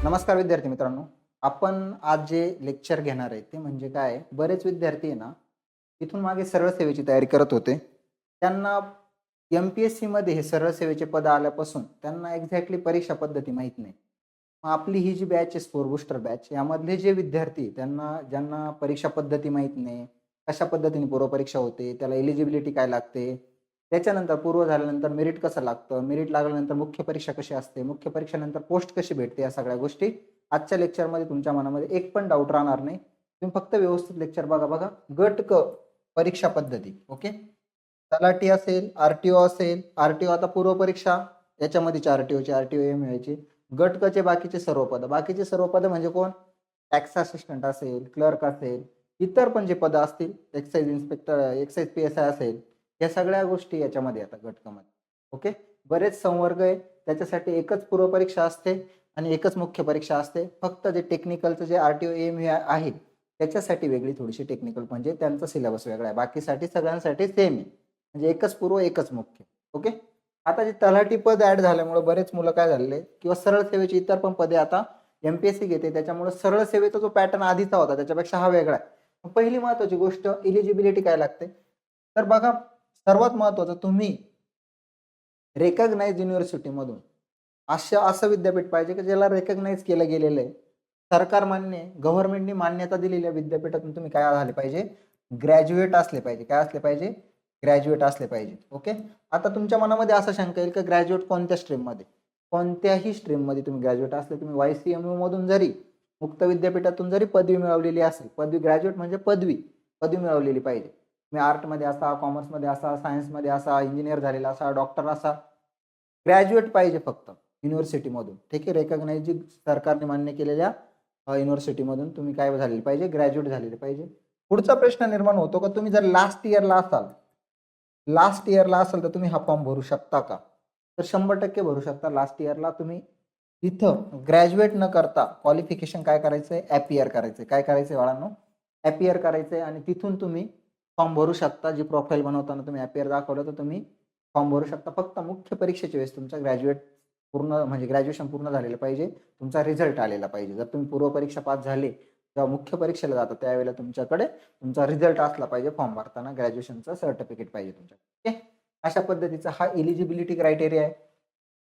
नमस्कार विद्यार्थी मित्रांनो. आपण आज जे लेक्चर घेणार आहे ते म्हणजे काय, बरेच विद्यार्थी आहे ना, इथून मागे सरळ सेवेची तयारी करत होते. त्यांना एम-पी-एस-सीमध्ये हे सरळ सेवेचे पद आल्यापासून त्यांना एक्झॅक्टली परीक्षा पद्धती माहीत नाही. मग आपली ही जी बॅच आहे स्कोर बूस्टर बॅच, यामधले जे विद्यार्थी त्यांना ज्यांना परीक्षा पद्धती माहीत नाही, कशा पद्धतीने पूर्वपरीक्षा होते, त्याला एलिजिबिलिटी काय लागते, त्याच्यानंतर पूर्व झाल्यानंतर मेरिट कसं लागतं, मेरिट लागल्यानंतर मुख्य परीक्षा कशी असते, मुख्य परीक्षेनंतर पोस्ट कशी भेटते, या सगळ्या गोष्टी आजच्या लेक्चरमध्ये तुमच्या मनामध्ये एक पण डाऊट राहणार नाही. तुम्ही फक्त व्यवस्थित लेक्चर बघा. गट क परीक्षा पद्धती. ओके. तलाठी असेल, आरटीओ असेल, आरटीओ आता पूर्व परीक्षा याच्यामध्येच आरटीओची आरटीओ मिळायची. गट क चे बाकीचे सर्व पद, बाकीचे सर्व पद म्हणजे कोण, टॅक्स असिस्टंट असेल, क्लर्क असेल, इतर पण जे पद असतील, एक्साइज इन्स्पेक्टर, एक्साइज पी-एस-आय असेल, या सगळ्या गोष्टी याच्यामध्ये येतात घटकामध्ये. ओके. बरेच संवर्ग आहे, त्याच्यासाठी एकच पूर्व परीक्षा असते आणि एकच मुख्य परीक्षा असते. फक्त जे टेक्निकलचं जे आरटीओ एम आहे त्याच्यासाठी वेगळी थोडीशी टेक्निकल, म्हणजे त्यांचा सिलेबस वेगळा आहे. बाकीसाठी सगळ्यांसाठी सेम आहे, म्हणजे एकच पूर्व एकच मुख्य. ओके. आता जे तलाठी पद ऍड झाल्यामुळे बरेच मुलं काय झालेले, किंवा सरळ सेवेची इतर पण पदे आता एमपीएससी घेते, त्याच्यामुळे सरळ सेवेचा जो पॅटर्न आधीचा होता त्याच्यापेक्षा हा वेगळा आहे. पहिली महत्वाची गोष्ट, इलिजिबिलिटी काय लागते, तर बघा, सर्वात महत्वाचं, तुम्ही रेकग्नाइज युनिव्हर्सिटीमधून असं विद्यापीठ पाहिजे की ज्याला रेकग्नाइज केलं गेलेलं आहे, सरकार मान्य, गव्हर्नमेंटने मान्यता दिलेल्या विद्यापीठातून तुम्ही काय झाले पाहिजे, ग्रॅज्युएट असले पाहिजे. काय असले पाहिजे, ग्रॅज्युएट असले पाहिजे. ओके. आता तुमच्या मनामध्ये असा शंका येईल की ग्रॅज्युएट कोणत्या स्ट्रीममध्ये, कोणत्याही स्ट्रीममध्ये तुम्ही ग्रॅज्युएट असले, तुम्ही वायसीएमयू मधून जरी, मुक्त विद्यापीठातून जरी पदवी मिळवलेली असेल, पदवी ग्रॅज्युएट म्हणजे पदवी मिळवलेली पाहिजे. तुम्ही आर्टमध्ये असा, कॉमर्समध्ये असा, सायन्समध्ये असा, इंजिनियर झालेला असा, डॉक्टर असा, ग्रॅज्युएट पाहिजे फक्त युनिव्हर्सिटीमधून. ठीक आहे. रेकग्नाइज सरकारने मान्य केलेल्या युनिव्हर्सिटीमधून तुम्ही काय झालेले पाहिजे, ग्रॅज्युएट झालेले पाहिजे. पुढचा प्रश्न निर्माण होतो का, तुम्ही जर लास्ट इयरला असाल तर तुम्ही हा फॉर्म भरू शकता का, तर 100% भरू शकता. लास्ट इयरला तुम्ही इथं ग्रॅज्युएट न करता क्वालिफिकेशन काय करायचंय, ॲपियर करायचंय. काय करायचंय बाळांनो, ॲपियर करायचंय, आणि तिथून तुम्ही फॉर्म भरू शकता. जी प्रोफाईल बनवताना तुम्ही ॲपियर दाखवलं तर तुम्ही फॉर्म भरू शकता. फक्त मुख्य परीक्षेच्या वेळेस तुमचा पूर्ण म्हणजे ग्रॅज्युएशन पूर्ण झालेलं पाहिजे, तुमचा रिझल्ट आलेला पाहिजे. जर तुम्ही पूर्व परीक्षा पास झाले, जेव्हा मुख्य परीक्षेला जाता त्यावेळेला तुमच्याकडे तुमचा रिझल्ट असला पाहिजे, फॉर्म भरताना ग्रॅज्युएशनचं सर्टिफिकेट पाहिजे तुमच्याकडे. ओके. अशा पद्धतीचा हा इलिजिबिलिटी क्रायटेरिया आहे.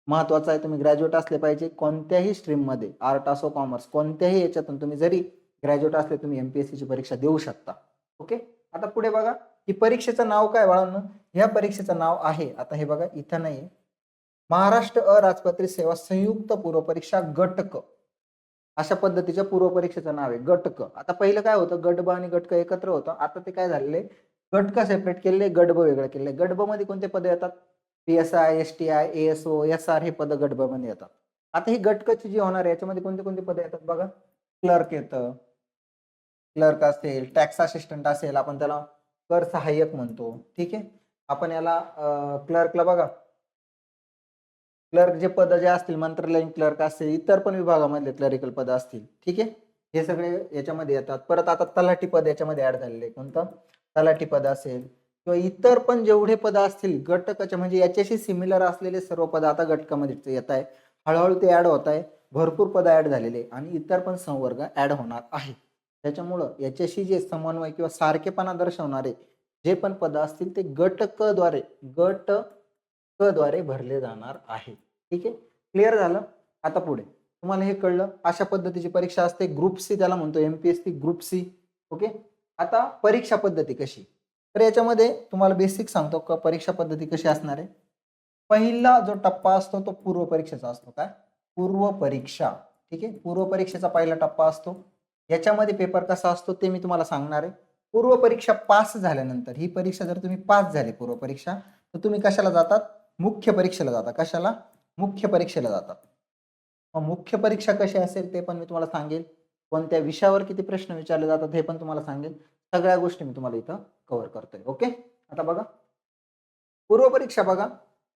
महत्वाचा आहे, तुम्ही ग्रॅज्युएट असले पाहिजे कोणत्याही स्ट्रीममध्ये, आर्ट असो, कॉमर्स, कोणत्याही याच्यातून तुम्ही जरी ग्रॅज्युएट असले, तुम्ही एमपीएससीची परीक्षा देऊ शकता. ओके. आता पुढे बघा, ही परीक्षेचं नाव काय बाळांनो, ह्या परीक्षेचं नाव आहे, आता हे बघा इथं नाही, महाराष्ट्र अराजपत्रित सेवा संयुक्त पूर्व परीक्षा गट क. अशा पद्धतीच्या पूर्व परीक्षेचं नाव आहे गट क. आता पहिलं काय होतं, गट ब आणि गट क एकत्र होतं. आता ते काय झालेले, गट क सेपरेट केले, गट ब वेगळं केले. गट ब मध्ये कोणते पद येतात, पीएसआय, एसटीआय, एएसओ, एसआर, हे पद गट ब मध्ये येतात. आता ही गट क ची जी होणार आहे याच्यामध्ये कोणते कोणते पद येतात बघा, क्लर्क येतं, क्लर्क असेल, टॅक्स असिस्टंट असेल, आपण त्याला कर सहाय्यक म्हणतो. ठीक आहे. आपण याला क्लर्कला बघा, क्लर्क जे पद जे असतील, मंत्रालयीन क्लर्क असतील, इतर पण विभागामधले क्लरिकल पद असतील. ठीक आहे. हे सगळे याच्यामध्ये येतात. परत आता तलाठी पद याच्यामध्ये ऍड झालेले, कोणतं, तलाठी पद असेल किंवा इतर पण जेवढे पद असतील गटकाच्या, म्हणजे याच्याशी सिमिलर असलेले सर्व पद आता गटकामध्ये येत आहे. हळूहळू ते ऍड होत आहे. भरपूर पद ऍड झालेले आणि इतर पण संवर्ग ऍड होणार आहे. त्याच्यामुळं याच्याशी जे समन्वय किंवा सारखेपणा दर्शवणारे जे पण पद असतील ते गट क द्वारे भरले जाणार आहे. ठीक आहे. क्लिअर झालं. आता पुढे तुम्हाला हे कळलं, अशा पद्धतीची परीक्षा असते. ग्रुप सी त्याला म्हणतो, एमपीएससी ग्रुप सी. ओके. आता परीक्षा पद्धती कशी, तर याच्यामध्ये तुम्हाला बेसिक सांगतो का परीक्षा पद्धती कशी असणार आहे. पहिला जो टप्पा असतो तो पूर्व परीक्षेचा असतो. काय, पूर्व परीक्षा. ठीक आहे. पूर्व परीक्षेचा पहिला टप्पा असतो. याच्यामध्ये पेपर कसा असतो ते मी तुम्हाला सांगणार आहे. पूर्व परीक्षा पास झाल्यानंतर, ही परीक्षा जर तुम्ही पास झाले पूर्व परीक्षा, तर तुम्ही कशाला जातात, मुख्य परीक्षेला जाता. कशाला, मुख्य परीक्षेला जातात. मग मुख्य परीक्षा कशी असेल ते पण मी तुम्हाला सांगेल. कोणत्या विषयावर किती प्रश्न विचारले जातात हे पण तुम्हाला सांगेल. सगळ्या गोष्टी मी तुम्हाला इथं कव्हर करतोय. ओके. आता बघा, पूर्व परीक्षा बघा,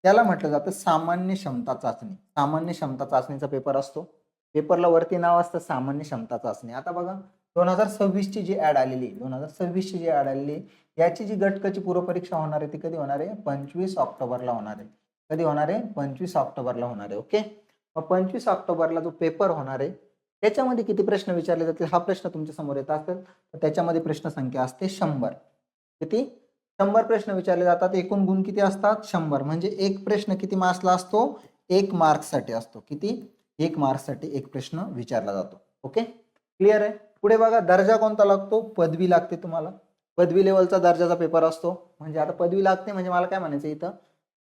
त्याला म्हटलं जातं सामान्य क्षमता चाचणी. सामान्य क्षमता चाचणीचा पेपर असतो. पेपरला वरती नाव असतं सामान्य क्षमता चाचणी. आता बघा, 2026 ची जी ऍड आलेली, 2026 ची जी ऍड आलेली, याची जी गटकची पूर्व परीक्षा होणार आहे ती कधी होणार आहे, 25 ऑक्टोबरला होणार आहे. कधी होणार आहे, 25 ऑक्टोबरला होणार आहे. ओके. मग 25 ऑक्टोबरला जो पेपर होणार आहे त्याच्यामध्ये किती प्रश्न विचारले जातील हा प्रश्न तुमच्या समोर येत असेल तर त्याच्यामध्ये प्रश्न संख्या असते 100. किती? 100 प्रश्न विचारले जातात. एकूण गुण किती असतात? 100. म्हणजे एक प्रश्न किती मार्क्सला असतो? 1 मार्क्ससाठी असतो. किती? 1 मार्क्ससाठी एक प्रश्न विचारला जातो. ओके, क्लिअर आहे? पुढे बघा, दर्जा कोणता लागतो? पदवी लागते तुम्हाला. पदवी लेवलचा दर्जाचा पेपर असतो. म्हणजे आता पदवी लागते म्हणजे मला काय म्हणायचं इथं,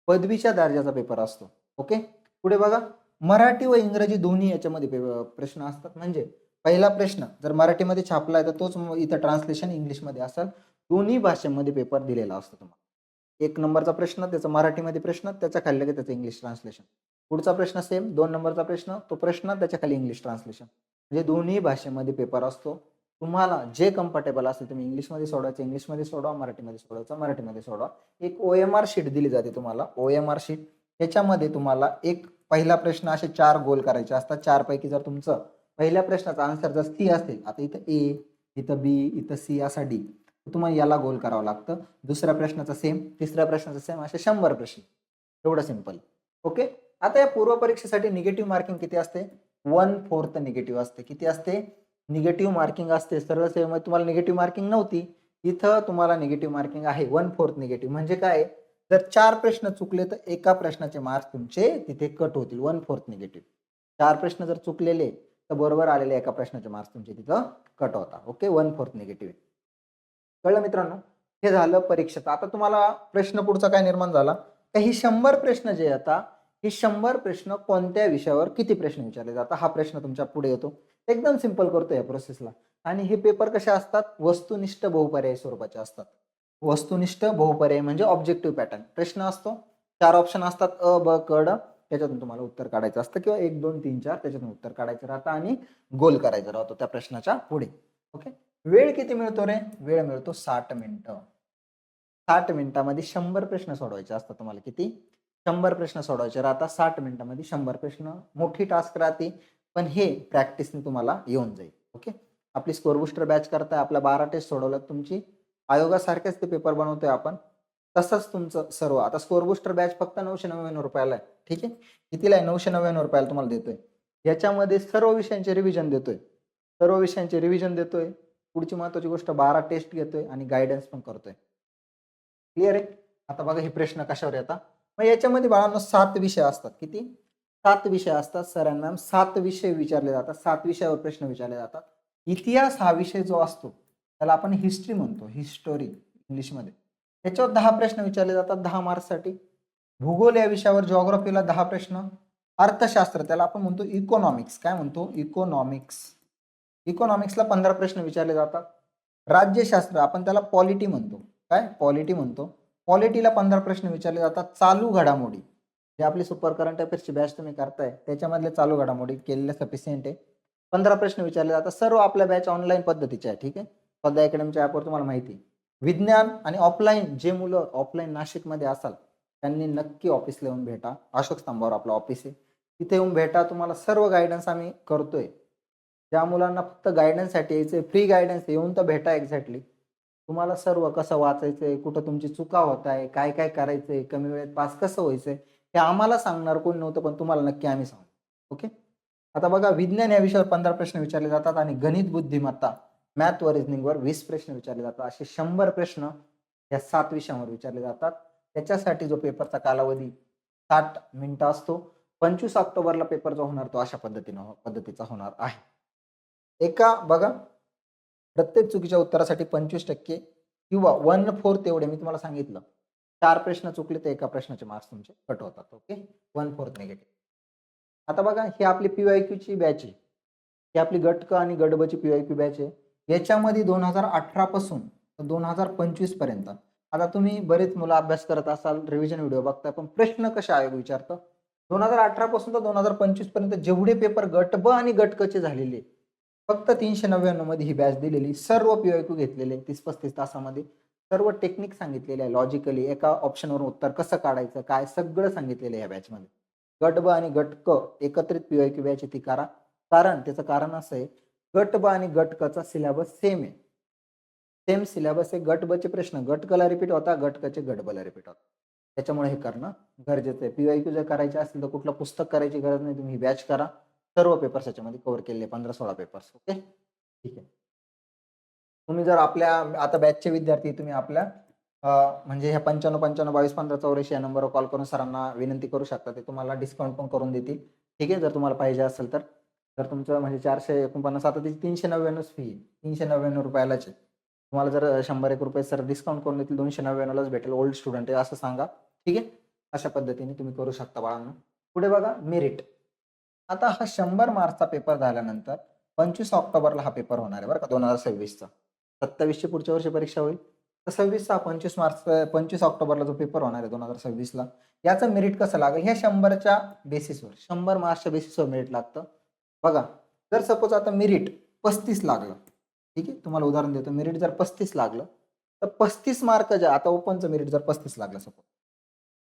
पदवीच्या दर्जाचा पेपर असतो. ओके, पुढे बघा, मराठी व इंग्रजी दोन्ही याच्यामध्ये प्रश्न असतात. म्हणजे पहिला प्रश्न जर मराठीमध्ये छापलाय तर तोच इथं ट्रान्सलेशन इंग्लिशमध्ये असेल. दोन्ही भाषेमध्ये पेपर दिलेला असतो तुम्हाला. 1 नंबरचा प्रश्न त्याचा मराठीमध्ये प्रश्न, त्याच्या खाली लगेच त्याचं इंग्लिश ट्रान्सलेशन. पुढचा प्रश्न सेम, 2 नंबरचा प्रश्न, तो प्रश्न त्याच्या खाली इंग्लिश ट्रान्सलेशन. म्हणजे दोन्ही भाषेमध्ये पेपर असतो. तुम्हाला जे कम्फर्टेबल असेल तुम्ही इंग्लिशमध्ये सोडवायचं इंग्लिशमध्ये सोडवा, मराठीमध्ये सोडवायचं मराठीमध्ये सोडवा. एक OMR शीट दिली जाते तुम्हाला, OMR शीट. त्याच्यामध्ये तुम्हाला एक पहिला प्रश्न असे 4 गोल करायचे असतात. 4 पैकी जर तुमचं पहिल्या प्रश्नाचा आन्सर जर सी असेल, आता इथं A, इथं B, इथं C असा D, तुम्हाला याला गोल करावं लागतं. दुसऱ्या प्रश्नाचा सेम, तिसऱ्या प्रश्नाचा सेम, असे 100 प्रश्न. एवढं सिंपल. ओके, आता या पूर्व परीक्षेसाठी निगेटिव्ह मार्किंग किती असते? 1/4 निगेटिव्ह असते. किती असते? निगेटिव्ह मार्किंग असते. सरळ सेवेमध्ये तुम्हाला निगेटिव्ह मार्किंग नव्हती, इथं तुम्हाला निगेटिव्ह मार्किंग आहे. 1/4 निगेटिव्ह म्हणजे काय? जर 4 प्रश्न चुकले तर एका प्रश्नाचे मार्क्स तुमचे तिथे कट होतील. 1/4 निगेटिव्ह. 4 प्रश्न जर चुकलेले तर बरोबर आलेले एका प्रश्नाचे मार्क्स तुमचे तिथं कट होता. Okay, 1/4 negative. कळलं मित्रांनो? हे झालं परीक्षेचं. आता तुम्हाला प्रश्न पुढचा काय निर्माण झाला, तर ही 100 प्रश्न जे येतात, हे 100 प्रश्न कोणत्या विषयावर किती प्रश्न विचारले जातात हा प्रश्न तुमच्या पुढे येतो. एकदम सिंपल करतो या प्रोसेसला. आणि हे पेपर कसे असतात? वस्तुनिष्ठ बहुपर्यायी स्वरूपाचे असतात. वस्तुनिष्ठ बहुपर्यायी म्हणजे ऑब्जेक्टिव्ह पॅटर्न. प्रश्न असतो, 4 ऑप्शन असतात, अ, ब, क, ड. त्याच्यातून तुम्हाला उत्तर काढायचं असतं किंवा 1, 2, 3, 4 त्याच्यातून उत्तर काढायचं राहतं आणि गोल करायचं राहतो त्या प्रश्नाच्या पुढे. ओके, वेळ किती मिळतो रे? वेळ मिळतो 60 मिनिटं. 60 मिनिटामध्ये 100 प्रश्न सोडवायचे असतात तुम्हाला. किती? 100 प्रश्न सोडवायचे राहतात. 60 मिनिटामध्ये 100 प्रश्न. मोठी टास्क राहते, पण हे प्रॅक्टिसने तुम्हाला येऊन जाईल. ओके, आपली स्कोर बुस्टर बॅच करताय, आपल्या 12 टेस्ट सोडवल्यात तुमची. आयोगासारखेच ते पेपर बनवतोय आपण. तसंच तुमचं सर्व. आता स्कोर बुस्टर बॅच फक्त 999 रुपयाला आहे. ठीक आहे, कितीला आहे? 999 रुपयाला तुम्हाला देतोय. याच्यामध्ये सर्व विषयांचे रिव्हिजन देतोय. सर्व विषयांचे रिव्हिजन देतोय. पुढची महत्वाची गोष्ट 12 टेस्ट घेतोय आणि गायडन्स पण करतोय. क्लिअर आहे? आता बघा हे प्रश्न कशावर येतात. मग याच्यामध्ये बाळांनो 7 विषय असतात. किती? 7 विषय असतात. सरांना 7 विषय विचारले जातात. 7 विषयावर प्रश्न विचारले जातात. इतिहास हा विषय जो असतो त्याला आपण हिस्ट्री म्हणतो, हिस्टोरी इंग्लिशमध्ये. त्याच्यावर 10 प्रश्न विचारले जातात 10 मार्क्ससाठी. भूगोल या विषयावर, जिओग्राफीला 10 प्रश्न. अर्थशास्त्र त्याला आपण म्हणतो इकॉनॉमिक्स. काय म्हणतो? इकॉनॉमिक्स. इकॉनॉमिक्सला 15 प्रश्न विचारले जातात. राज्यशास्त्र आपण त्याला पॉलिटी म्हणतो. काय? पॉलिटी म्हणतो. पॉलिटीला 15 प्रश्न विचारले जातात. चालू घडामोडी, जे आपली सुपर करंट अफेअर्सची बॅच तुम्ही करताय त्याच्यामधले चालू घडामोडी केलेल्या सफिशियंट आहे. 15 प्रश्न विचारले जातात. सर्व आपल्या बॅच ऑनलाईन पद्धतीच्या आहे. ठीक आहे, स्पर्धा अकॅडमीच्या ॲपवर तुम्हाला माहिती आहे. विज्ञान आणि ऑफलाईन, जे मुलं ऑफलाईन नाशिकमध्ये असाल त्यांनी नक्की ऑफिसला येऊन भेटा. अशोक स्तंभावर आपलं ऑफिस आहे, तिथे येऊन भेटा. तुम्हाला सर्व गायडन्स आम्ही करतोय. ज्या मुलांना फक्त गायडन्ससाठी यायचंय, फ्री गायडन्स येऊन तर भेटा. एक्झॅक्टली तुम्हाला सर्व कसं वाचायचंय, कुठं तुमची चुका होत आहे, काय काय करायचंय, कमी वेळेत पास कसं व्हायचंय, हे आम्हाला सांगणार कोण नव्हतं, पण तुम्हाला नक्की आम्ही सांगू. ओके, आता बघा, विज्ञान या विषयावर 15 प्रश्न विचारले जातात आणि गणित बुद्धिमत्ता, मॅथ व रिझनिंगवर 20 प्रश्न विचारले जातात. असे 100 प्रश्न या 7 विषयांवर विचारले जातात. त्याच्यासाठी जो पेपरचा कालावधी 60 मिनिटं असतो. 25 ऑक्टोबरला पेपर जो होणार तो अशा पद्धतीचा होणार आहे. एका बघा, प्रत्येक चुकीच्या उत्तरासाठी 25% किंवा 1/4 एवढे मी तुम्हाला सांगितलं. 4 प्रश्न चुकले तर एका प्रश्नाचे मार्क्स तुमचे कट होतात. Okay, 1/4 negative. आता बघा, ही आपली PYQची बॅच आहे. ही आपली गट क आणि गट ब ची PYQ बॅच आहे. याच्यामध्ये 2018 पासून 2025 पर्यंत. आता तुम्ही बरेच मुलं अभ्यास करत असाल, रिव्हिजन व्हिडिओ बघताय, पण प्रश्न कशा आयोग विचारतं? 2018 पासून तर 2025 पर्यंत जेवढे पेपर गट ब आणि गट क चे झालेले, फक्त 399 मध्ये ही बॅच दिलेली. सर्व PYQ घेतलेले 30-35 तासामध्ये. सर्व टेक्निक सांगितलेले आहे. लॉजिकली एका ऑप्शनवरून उत्तर कसं काढायचं, काय सगळं सांगितलेलं आहे या बॅचमध्ये. गट ब आणि गट क एकत्रित PYQ बॅच ती करा. कारण त्याचं कारण असं आहे, गट ब आणि गट क चा सिलेबस सेम आहे. सेम सिलेबस आहे. गट ब चे प्रश्न गट क ला रिपीट होता, गट क चे गट ब ला रिपीट होता. त्याच्यामुळे हे करणं गरजेचं आहे. PYQ जर करायचे असेल तर कुठलं पुस्तक करायची गरज नाही, तुम्ही ही बॅच करा. सर्व पेपर्स याच्यामध्ये कव्हर केलेले 15-16 पेपर्स. ओके, ठीक आहे. तुम्ही जर आपल्या आता बॅचचे विद्यार्थी तुम्ही आपल्या म्हणजे ह्या 95-55-22-15-84 या नंबरवर कॉल करून सरांना विनंती करू शकता. ते तुम्हाला डिस्काउंट पण करून देतील. ठीक आहे, जर तुम्हाला पाहिजे असेल तर. जर तुमचं म्हणजे 449 आता त्याची 399च फी आहे. 399 रुपयालाच आहे. तुम्हाला जर ₹100-1 सर डिस्काउंट करून देतील, 299लाच भेटेल. ओल्ड स्टुडंट आहे असं सांगा. ठीक आहे, अशा पद्धतीने तुम्ही करू शकता बाळांनो. पुढे बघा मेरिट. आता हा 100 मार्क्सचा पेपर झाल्यानंतर 25 ऑक्टोबरला हा पेपर होणार आहे बरं का 2026चा. 27ची पुढच्या वर्षी परीक्षा होईल. तर 26चा 25 ऑक्टोबरला जो पेपर होणार आहे 2026ला, याचं मेरिट कसं लागेल? ह्या 100च्या बेसिसवर, 100 मार्क्सच्या बेसिसवर मेरिट लागतं. बघा, जर सपोज आता मेरिट 35 लागलं, ठीक आहे, तुम्हाला उदाहरण देतो. मेरिट जर 35 लागलं, तर 35 मार्क जे आता ओपनचं मेरिट जर 35 लागलं, सपोज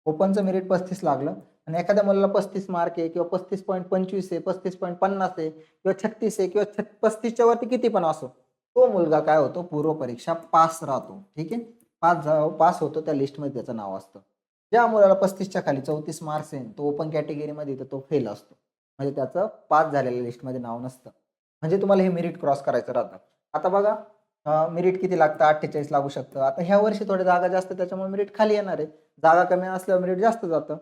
ओपनचं मेरिट 35 लागलं आणि एखाद्या मुलाला 35 मार्क आहे किंवा 35.25 आहे, 35.50 आहे किंवा 36 आहे किंवा 35च्या वरती किती पण असो, तो मुलगा काय होतो? पूर्व परीक्षा पास राहतो. ठीक आहे, पास होतो, त्या लिस्टमध्ये त्याचं नाव असतं. ज्या मुलाला 35च्या खाली 34 मार्क्स आहे, तो ओपन कॅटेगरीमध्ये, तर तो फेल असतो. म्हणजे त्याचं पास झालेल्या लिस्टमध्ये नाव नसतं. म्हणजे तुम्हाला हे मेरिट क्रॉस करायचं राहतं. आता बघा, मेरिट किती लागतं? 48 लागू शकतं. आता ह्या वर्षी थोड्या जागा जास्त, त्याच्यामुळे मेरिट खाली येणार आहे. जागा कमी असल्यावर मेरिट जास्त जातं.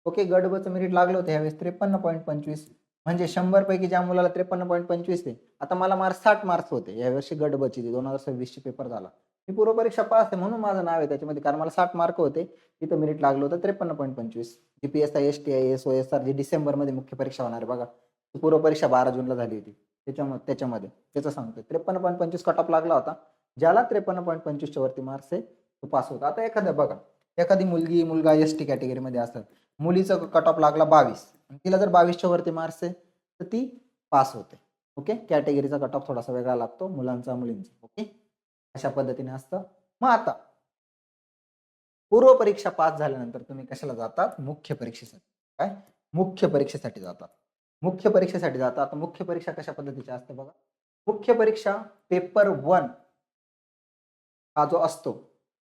ओके, गट ब चं मेरिट लागलं होतं ह्यावेळेस 53.25. म्हणजे 100 पैकी ज्या मुलाला 53.25 आहे, आता मला मार्क्स 60 मार्क्स होते यावर्षी गट ब ची 2026 ची पेपर झाला. मी पूर्व परीक्षा पास आहे म्हणून माझं नाव आहे त्याच्यामध्ये, कारण मला 60 मार्क होते. तिथं मेरिट लागलं होतं 53.25. जीपीएसआय, एसटीआय, SOSR जी डिसेंबरमध्ये मुख्य परीक्षा होणार आहे बघा, ती पूर्व परीक्षा 12 जूनला झाली होती. त्याच्यामध्ये त्याचं सांगतोय 53.25 कट ऑफ लागला होता. ज्याला 53.25च्या वरती मार्क्स आहे तो पास होता. आता बघा, एखादी मुलगी मुलगा एसटी कॅटेगरीमध्ये असतात, मुलीचा कट ऑफ लागला 22, तिला जर 22च्या वरती मार्क्स आहे तर ती पास होते. ओके, कॅटेगरीचा कट ऑफ थोडासा वेगळा लागतो मुलांचा मुलींचा. ओके, अशा पद्धतीने असतं. मग आता पूर्व परीक्षा पास झाल्यानंतर तुम्ही कशाला जातात? मुख्य परीक्षेसाठी. काय? मुख्य परीक्षेसाठी जातात. मुख्य परीक्षेसाठी जातात. आता मुख्य परीक्षा कशा पद्धतीची असते बघा. मुख्य परीक्षा पेपर 1 हा जो असतो,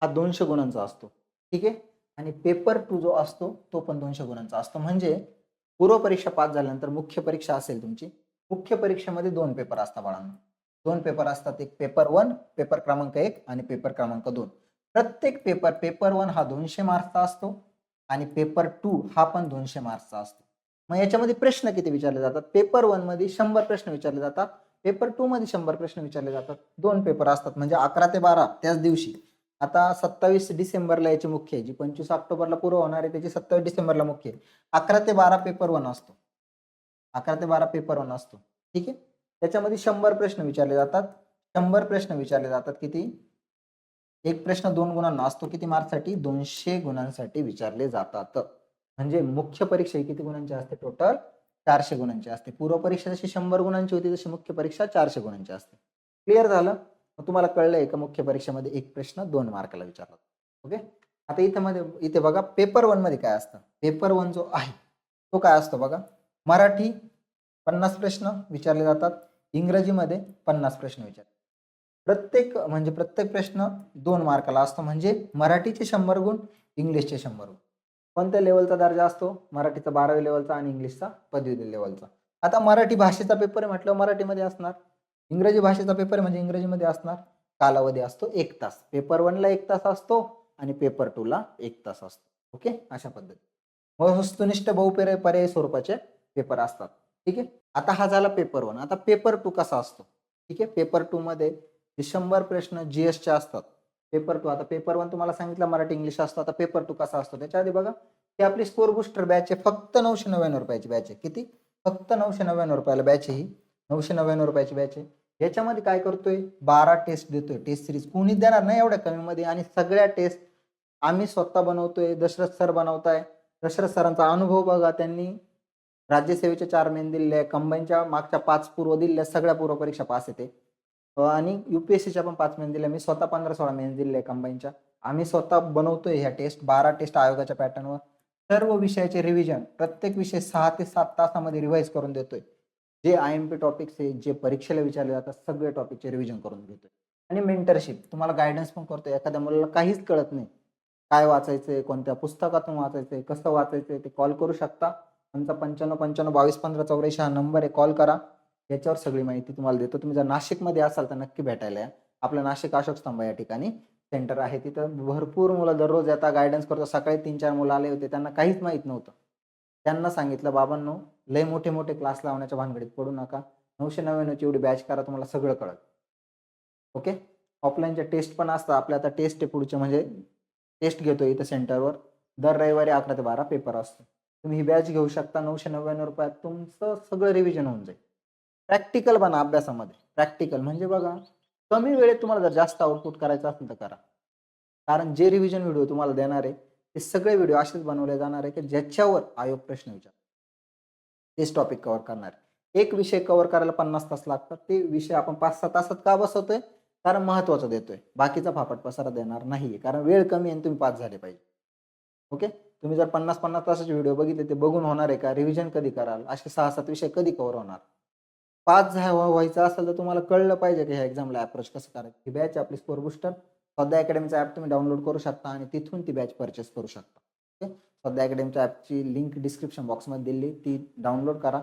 हा 200 गुणांचा असतो. ठीक आहे, आणि पेपर 2 जो असतो तो पण 200 गुणांचा असतो. म्हणजे पूर्व परीक्षा पास झाल्यानंतर मुख्य परीक्षा असेल तुमची. मुख्य परीक्षेमध्ये 2 पेपर असतात बाळांनो. 2 पेपर असतात. एक पेपर 1, पेपर क्रमांक 1 आणि पेपर क्रमांक 2. प्रत्येक पेपर 1 हा 200 मार्क्सचा असतो आणि पेपर 2 हा पण 200 मार्क्सचा असतो. मग याच्यामध्ये प्रश्न किती विचारले जातात? पेपर 1 मध्ये 100 प्रश्न विचारले जातात. पेपर 2 मध्ये 100 प्रश्न विचारले जातात. 2 पेपर असतात म्हणजे 11 ते 12 त्याच दिवशी. आता 27 डिसेंबरला याची मुख्य आहे, जी 25 ऑक्टोबरला पूर्व होणार आहे त्याची 27 डिसेंबरला मुख्य आहे. 11 ते 12 पेपर 1 असतो. 11 ते 12 पेपर 1 असतो. ठीक आहे, त्याच्यामध्ये 100 प्रश्न विचारले जातात. 100 प्रश्न विचारले जातात किती? एक प्रश्न 2 गुणांना असतो. किती मार्क्ससाठी? 200 गुणांसाठी विचारले जातात. म्हणजे मुख्य परीक्षा ही किती गुणांची असते? टोटल 400 गुणांची असते. पूर्व परीक्षा जशी 100 गुणांची होती तशी मुख्य परीक्षा 400 गुणांची असते. क्लिअर झालं? मग तुम्हाला कळलंय का मुख्य परीक्षेमध्ये एक प्रश्न 2 मार्काला विचारला. ओके, आता इथे बघा पेपर 1 मध्ये काय असतं? पेपर 1 जो आहे तो काय असतो बघा. मराठी 50 प्रश्न विचारले जातात. इंग्रजीमध्ये 50 प्रश्न विचारले. प्रत्येक प्रश्न 2 मार्काला असतो. म्हणजे मराठीचे 100 गुण, इंग्लिशचे 100 गुण. कोणत्या लेवलचा दर्जा असतो? मराठीचा 12वी लेवलचा आणि इंग्लिशचा पदवी लेवलचा. आता मराठी भाषेचा पेपर आहे म्हटलं मराठीमध्ये असणार. इंग्रजी भाषेचा पेपर आहे म्हणजे इंग्रजीमध्ये असणार. कालावधी असतो 1 तास. पेपर 1 ला 1 तास असतो आणि पेपर 2 ला 1 तास असतो. ओके, अशा पद्धती. वस्तुनिष्ठ बहुपर्यायी स्वरूपाचे पेपर असतात. ठीक आहे, आता हा झाला पेपर 1. आता पेपर 2 कसा असतो? ठीक आहे, पेपर 2 मध्ये 100 प्रश्न जीएसचे असतात. पेपर 2 आता पेपर 1 तुम्हाला सांगितलं मराठी इंग्लिश असतो. आता पेपर 2 कसा असतो? त्याच्या आधी बघा, ही आपली स्कोर बुस्टर बॅच आहे. फक्त 999 रुपयाची बॅच आहे. किती? फक्त 999 रुपयाला बॅच आहे ही. 999 रुपयाची बॅच आहे. याच्यामध्ये काय करतोय? 12 टेस्ट देतोय. टेस्ट सिरीज कोणी देणार नाही एवढ्या कमी मध्ये, आणि सगळ्या टेस्ट आम्ही स्वतः बनवतोय. दशरथ सर बनवताय. दशरथ सरांचा अनुभव बघा, त्यांनी राज्यसेवेच्या 4 मेन दिलेल्या, कंबाईनच्या मागच्या 5 पूर्व दिलेल्या, सगळ्या पूर्व परीक्षा पास येते. आणि युपीएससीच्या पण 5 मेन दिल्या. मी स्वतः 15-16 मेन दिलेल्या कंबाईनच्या. आम्ही स्वतः बनवतोय ह्या टेस्ट. 12 टेस्ट आयोगाच्या पॅटर्नवर. सर्व विषयाचे रिव्हिजन, प्रत्येक विषय 6 ते 7 तासामध्ये रिवाइज करून देतोय. जे IMP टॉपिक्स आहे, जे परीक्षेला विचारले जातात, सगळे टॉपिकचे रिव्हिजन करून घेतोय. आणि मेंटरशिप, तुम्हाला गायडन्स पण करतोय. एखाद्या मुलाला काहीच कळत नाही, काय वाचायचंय, कोणत्या पुस्तकातून वाचायचंय, कसं वाचायचंय, ते कॉल करू शकता. आमचा 95 55 22 15 84 हा नंबर आहे, कॉल करा. याच्यावर सगळी माहिती तुम्हाला देतो. तुम्ही जर नाशिकमध्ये असाल तर नक्की भेटायला या. आपलं नाशिक अशोक स्तंभ या ठिकाणी सेंटर आहे. तिथं भरपूर मुलं दररोज येतात, गाईडन्स करतो. सकाळी 3-4 मुलं आले होते, त्यांना काहीच माहीत नव्हतं. त्यांना सांगितलं, "बाबांनो, लय मोठे-मोठे क्लास लावण्याच्या भानगडीत पडू नका. 999 ची एवढी बॅच करा, तुम्हाला सगळं कळेल." ओके. ऑफलाईनच्या टेस्ट पण असतात. आपल्या आता टेस्ट आहे पुढचे, म्हणजे टेस्ट घेतोय इथं सेंटरवर. दर रविवारी 11 ते 12 पेपर असतो. तुम्ही ही बॅच घेऊ शकता. 999 तुमचं सगळं रिव्हिजन होऊन जाईल. प्रॅक्टिकल बना अभ्यासामध्ये. प्रॅक्टिकल म्हणजे बघा, कमी वेळेत तुम्हाला जर जास्त आउटपुट करायचं असेल तर करा. कारण जे रिव्हिजन व्हिडिओ तुम्हाला देणार आहे, ते सगळे व्हिडिओ असेच बनवले जाणार आहे, की ज्याच्यावर आयोग प्रश्न विचारतो. तेच टॉपिक कव्हर करणार आहे. एक विषय कव्हर करायला 50 तास लागतात. ते विषय आपण 5-6 तासात का बसवतोय? कारण महत्त्वाचं देतोय. बाकीचा फाफट पसारा देणार नाहीये. कारण वेळ कमी आहे आणि तुम्ही पास झाले पाहिजे. ओके. तुम्ही जर 50-50 तासाचे व्हिडिओ बघितले, ते बघून होणार आहे का? रिव्हिजन कधी कराल? असे 6-7 विषय कधी कव्हर होणार? पास व्हायचं असेल तर तुम्हाला कळलं पाहिजे की ह्या एक्झामला अप्रोच कसं करायचं. ही बॅच आपली स्कोर बुस्टर स्वाध्याय अकॅडमीचा ॲप तुम्ही डाउनलोड करू शकता आणि तिथून ती बॅच परचेस करू शकता. ओके. स्वाध्याय अकॅडमीच्या ॲपची लिंक डिस्क्रिप्शन बॉक्समध्ये दिली, ती डाउनलोड करा.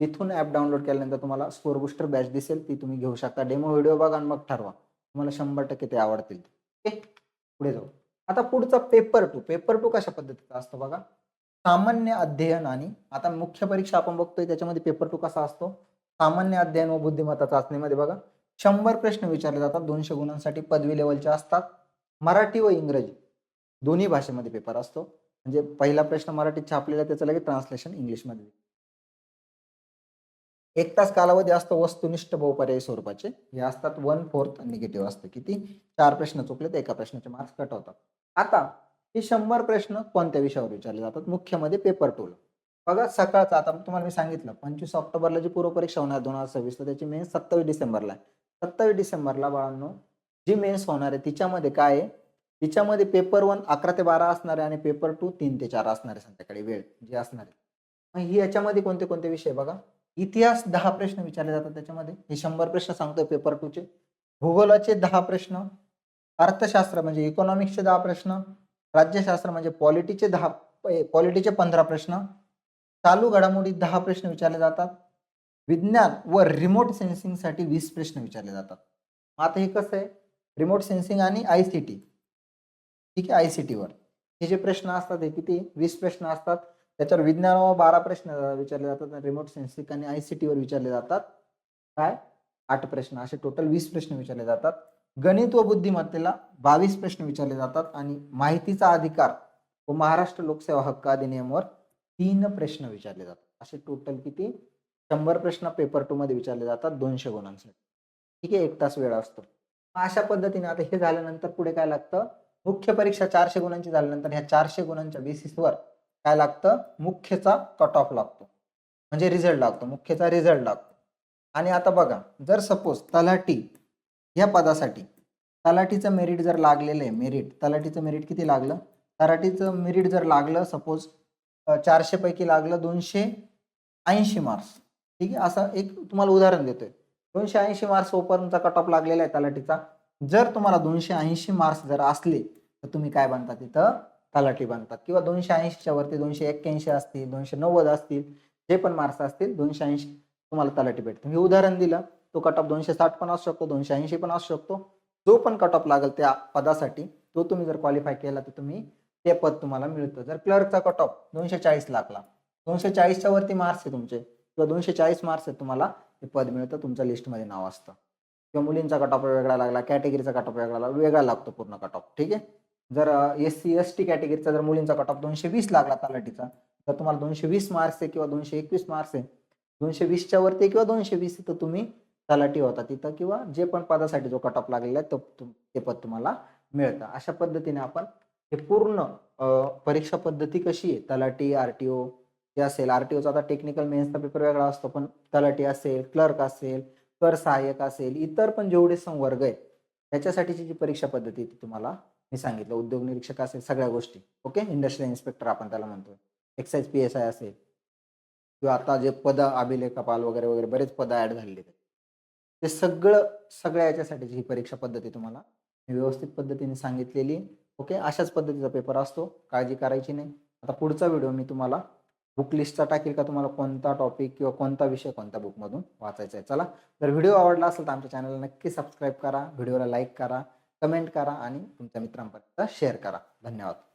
तिथून ॲप डाउनलोड केल्यानंतर तुम्हाला स्कोर बुस्टर बॅच दिसेल, ती तुम्ही घेऊ शकता. डेमो व्हिडिओ बघा आणि मग ठरवा. तुम्हाला 100% ते आवडतील. ओके. पुढे जाऊ. आता पुढचा पेपर 2. पेपर 2 कशा पद्धतीचा असतो बघा. सामान्य अध्ययन आणि आता मुख्य परीक्षा आपण बघतोय त्याच्यामध्ये पेपर 2 कसा असतो? सामान्य अध्ययन व बुद्धिमत्ता चाचणीमध्ये बघा 100 प्रश्न विचारले जातात. 200 गुणांसाठी पदवी लेवलचे असतात. मराठी व इंग्रजी दोन्ही भाषेमध्ये पेपर असतो. म्हणजे पहिला प्रश्न मराठीत छापलेला, त्याचं लगेच ट्रान्सलेशन इंग्लिशमध्ये. 1 तास कालावधी असतो. वस्तुनिष्ठ बहुपर्यायी स्वरूपाचे हे असतात. 1/4 निगेटिव्ह असतं. किती? 4 प्रश्न चुकले तर एका प्रश्नाचे मार्क्स कट होतात. आता हे 100 प्रश्न कोणत्या विषयावर विचारले जातात? मुख्यमध्ये पेपर 2 ला. बघा सकाळचा, आता तुम्हाला मी सांगितलं 25 ऑक्टोबरला जी पूर्वपरीक्षा होणार 2026, तर त्याची मेन्स 27 डिसेंबरला आहे. 27 डिसेंबरला बाळांनो जी मेन्स होणार आहे तिच्यामध्ये काय आहे? तिच्यामध्ये पेपर 1 11 ते 12 असणार आहे आणि पेपर 2 3 ते 4 असणार आहे संध्याकाळी वेळ जी असणार आहे. मग ही याच्यामध्ये कोणते कोणते विषय बघा. इतिहास 10 प्रश्न विचारले जातात त्याच्यामध्ये. हे 100 प्रश्न सांगतोय पेपर 2 चे. भूगोलाचे 10 प्रश्न, अर्थशास्त्र म्हणजे इकॉनॉमिक्सचे 10 प्रश्न, राज्यशास्त्र म्हणजे पॉलिटीचे 15 प्रश्न, चालू घडामोडी 10 प्रश्न विचारले जातात. विज्ञान व रिमोट सेन्सिंगसाठी 20 प्रश्न विचारले जातात. आता हे कसं आहे? रिमोट सेन्सिंग आणि आयसीटी. ठीक आहे, आयसीटीवर हे जे प्रश्न असतात हे किती? 20 प्रश्न असतात. त्याच्यावर विज्ञानावर 12 प्रश्न विचारले जातात आणि रिमोट सेन्सिंग आणि आयसीटीवर विचारले जातात काय? 8 प्रश्न. असे टोटल 20 प्रश्न विचारले जातात. गणित व बुद्धिमत्तेला 22 प्रश्न विचारले जातात आणि माहितीचा अधिकार व महाराष्ट्र लोकसेवा हक्क अधिनियमवर 3 प्रश्न विचारले जातात. असे टोटल किती? 100 प्रश्न पेपर 2 मध्ये विचारले जातात 200 गुणांसाठी. ठीक आहे, 1 तास वेळ असतो. अशा पद्धतीने आता हे झाल्यानंतर पुढे काय लागतं? मुख्य परीक्षा 400 गुणांची झाल्यानंतर ह्या 400 गुणांच्या बेसिसवर काय लागतं? मुख्यचा कट ऑफ लागतो. म्हणजे रिझल्ट लागतो. मुख्यचा रिझल्ट लागतो. आणि आता बघा, जर सपोज तलाठी या पदासाठी तलाठीचं मेरिट जर लागलेलं आहे, तलाठीचं मेरिट किती लागलं? तलाठीचं मेरिट जर लागलं सपोज 400 पैकी लागलं 280 मार्क्स. ठीक आहे, असं एक तुम्हाला उदाहरण देतोय. 280 मार्क्स ओपनचा कट ऑफ लागलेला आहे तलाठीचा. जर तुम्हाला 280 मार्क्स जर असले तर तुम्ही काय बनता तिथं? तलाठी बनतात. किंवा 280च्या वरती 281 असतील, 290 असतील, जे पण मार्क्स असतील 280 तुम्हाला तलाठी भेटतं. हे उदाहरण दिलं. तो कट ऑफ 260 पण असू शकतो, 280 पण असू शकतो. जो पण कट ऑफ लागेल त्या पदासाठी तो तुम्ही जर क्वालिफाय केला तर तुम्ही ते पद तुम्हाला मिळतं. जर क्लर्कचा कट ऑफ 240 लागला, 240च्या वरती मार्क्स आहे तुमचे किंवा 240 मार्क्स आहेत, तुम्हाला ते पद मिळतं, तुमच्या लिस्टमध्ये नाव असतं. किंवा मुलींचा कट ऑफ वेगळा लागला, कॅटेगरीचा कट ऑफ वेगळा लागतो पूर्ण कट ऑफ. ठीक आहे. जर एससी एसटी कॅटेगरीचा जर मुलींचा कट ऑफ 220 लागला तलाठीचा, तर तुम्हाला 220 मार्क्स आहे किंवा 221 मार्क्स आहे, 220च्या वरती किंवा 220 तर तुम्ही तलाठी होता तिथं, किंवा जे पण पदासाठी जो कट ऑफ लागलेला आहे ते पद तुम्हाला मिळतं. अशा पद्धतीने आपण हे पूर्ण परीक्षा पद्धती कशी आहे, तलाठी, आरटीओ जे असेल, आरटीओचा आता टेक्निकल मेन्सचा पेपर वेगळा असतो, पण तलाठी असेल, क्लर्क असेल, कर सहाय्यक असेल, इतर पण जेवढे संवर्ग आहेत त्याच्यासाठीची जी परीक्षा पद्धती ती तुम्हाला मी सांगितलं. उद्योग निरीक्षक असेल, सगळ्या गोष्टी. ओके. इंडस्ट्रियल इन्स्पेक्टर आपण त्याला म्हणतोय, एक्साइज PSI असेल, किंवा आता जे पद अभिलेखपाल वगैरे वगैरे बरेच पद ऍड झालेले आहेत, ते सगळ्या याच्यासाठीची ही परीक्षा पद्धती तुम्हाला व्यवस्थित पद्धतीने सांगितलेली. ओके. अशाच पद्धतीचा पेपर असतो, काळजी करायची नाही. आता पुढचा व्हिडिओ मी तुम्हाला बुक लिस्टचा टाकेल का तुम्हाला कोणता टॉपिक किंवा कोणता विषय कोणत्या बुकमधून वाचायचा आहे. चला, जर व्हिडिओ आवडला असेल तर आमच्या चॅनलला नक्की सबस्क्राईब करा, व्हिडिओला लाईक करा, कमेंट करा आणि तुमच्या मित्रांपर्यंत शेअर करा. धन्यवाद.